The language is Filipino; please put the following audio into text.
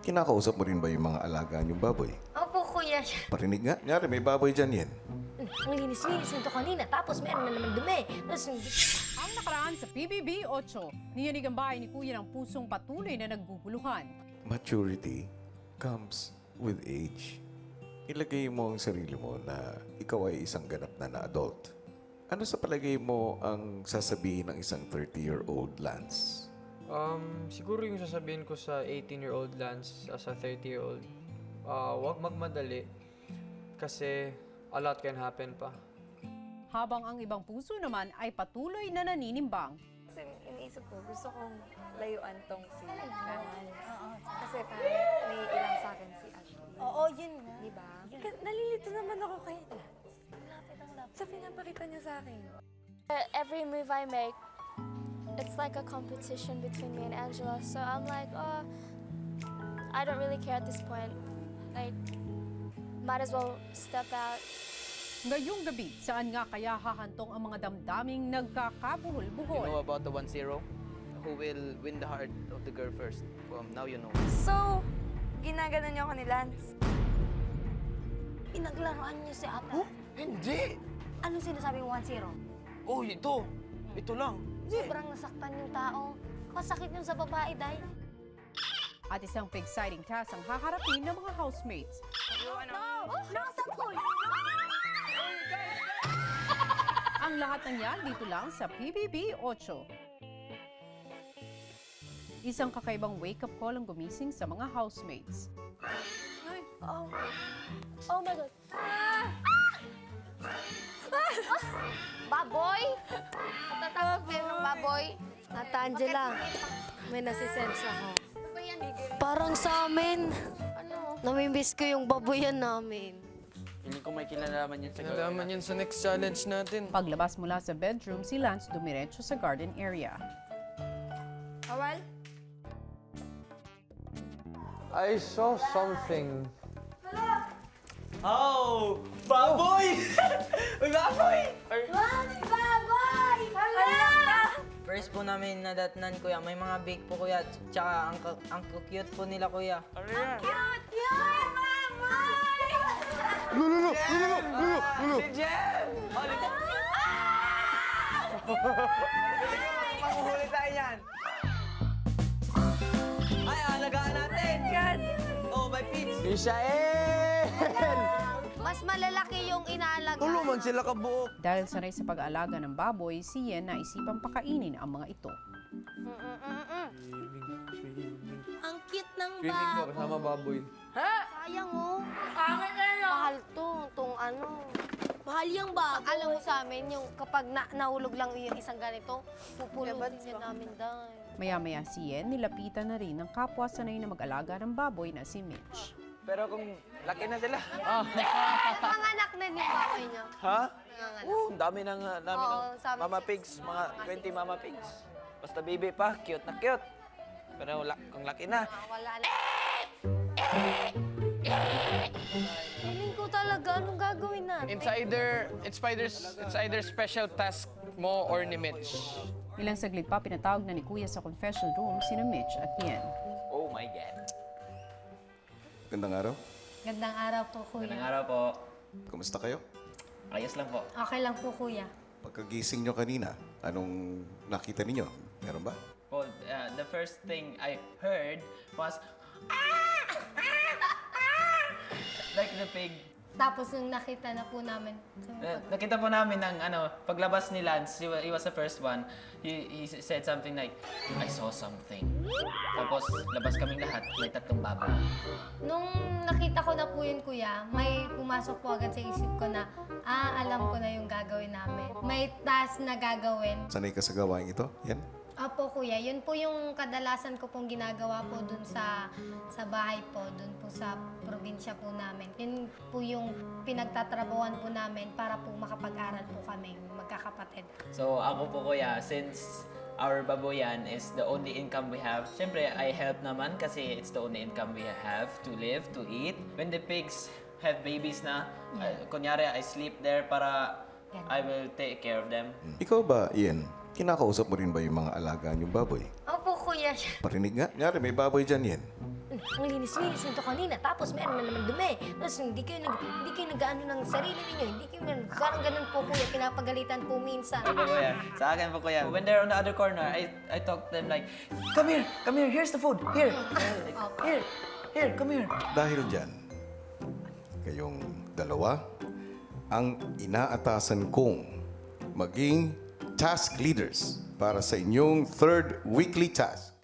Kinakausap mo rin ba yung mga alaga niyong baboy? Opo, kuya. Parinig nga. Nyari, may baboy dyan yan. Ang linis-linis nito kanina. Tapos meron na naman dumi. Tapos hindi. Ang nakaraan sa PBB 8, niyanig ang bahay ni Kuya ng pusong patuloy na nagguguluhan. Maturity comes with age. Ilagay mo ang sarili mo na ikaw ay isang ganap na adult. Ano sa palagay mo ang sasabihin ng isang 30-year-old Lance? Siguro yung sasabihin ko sa 18-year-old Lance as a 30-year-old, huwag magmadali kasi a lot can happen pa. Habang ang ibang puso naman ay patuloy na naninimbang. Kasi iniisip ko, gusto kong layuan tong si Lance. Kasi parang may ilang sa akin si Ashley. Oo, yun nga. Diba? Nalilito naman ako kay Lance. Sa pinapakita niya sa akin. Every move I make, it's like a competition between me and Angela. So I'm like, oh, I don't really care at this point. Like, might as well step out. Ngayong gabi, saan nga kaya hahantong ang mga damdaming You nagkakabuhol-buhol? know about the 1-0? Who will win the heart of the girl first? Now you know. So, ginaganon niyo ako ni Lance. Pinaglaruan niyo si ate. Hindi! Anong sinasabi mo 1-0? Oh, ito! Ito lang. Sobrang nasaktan yung tao. Kasakit yung sa babae, day. At isang exciting task ang haharapin ng mga housemates. Nasa pool! Ang lahat ng yan dito lang sa PBB 8. Isang kakaibang wake-up call ang gumising sa mga housemates. Oh, oh my God. Baboy? Natatakot kayo ng baboy? Ate Angela, may nasisense ako. Ano ba yan? Parang sa amin. Ano? Namimiss ko yung baboyan namin. Hindi ko may kinalaman yan sa girl. Nalaman yan sa next challenge natin. Paglabas mula sa bedroom, si Lance dumiretso sa garden area. Awal? I saw something. Oh! Baboy! Uy, baboy! First po namin nadatnan, kuya. May mga bake po, kuya. Tsaka ang cute po nila, kuya. Ano yan? Si Jem! Panguhuli tayo yan. Ay, alagaan natin! Yan! Oh, my peeps! Misael! Mas malalaki yung inaalaga. Tuluman sila kabuok. Dahil sanay sa pag-aalaga ng baboy, si Yen naisipang pakainin ang mga ito. Ang cute ng Swimming ko baboy. kasama baboy. Sayang oh. Mahal to, tong ano. Mahal yung baboy. Alam mo sa amin, yung kapag nahulog lang yung isang ganito, pupulutin niya namin dahil. Maya-maya si Yen, nilapitan na rin ng kapwa sanay na mag-alaga ng baboy na si Mitch. Pero kung laki na sila. Nanganak na yung baboy niya. Ha? Nanganganak. Ang dami ng Oo, sabi mama siya. pigs, mga 20 mama pigs. Basta baby pa, cute na cute. Pero kung laki na, Wala na. Feeling ko talaga, anong gagawin natin? It's either special task mo or ni Mitch. Ilang saglit pa, pinatawag na ni Kuya sa confession room sina Mitch at Yen. oh my God. Gandang araw. Gandang araw po, kuya. araw po. Kumusta kayo? Ayos lang po. Okay lang po, kuya. Pagkagising nyo kanina, anong nakita ninyo? Meron ba? Well, the first thing I heard was like the pig. Tapos yung nakita na po namin. Nakita po namin ng paglabas ni Lance, he was the first one. He said something like, I saw something. Tapos labas kaming lahat, may 3 baboy. Nung nakita ko na po yun, kuya, may pumasok po agad sa isip ko na, alam ko na yung gagawin namin. May task na gagawin. Sanay ka sa gawain ito? Yan? Apo, kuya, yun po yung kadalasan ko pong ginagawa po dun sa bahay po, dun po sa probinsya po namin. Yun po yung pinagtatrabawan po namin para po makapag-aral po kami, magkakapatid. So ako po kuya, since our baboyan is the only income we have, syempre I help naman kasi it's the only income we have to live, to eat. When the pigs have babies na, kunyari I sleep there para I will take care of them. Ikaw ba, Ian? Kinakausap mo rin ba yung mga alaga niyong baboy? Opo, kuya. Parinig nga. Nyari, may baboy dyan yan. ang linis-linis nito kanina, tapos meron na naman dumi. Tapos hindi kayo nag-ano ng sarili ninyo, hindi kayo parang ganun po kuya, pinapagalitan po minsan. Opo, kuya. Sa akin po, kuya. When they're on the other corner, I talk to them like, come here, here's the food. Here, come here. Dahil dyan, kayong dalawa, ang inaatasan kong maging task leaders para sa inyong third weekly task.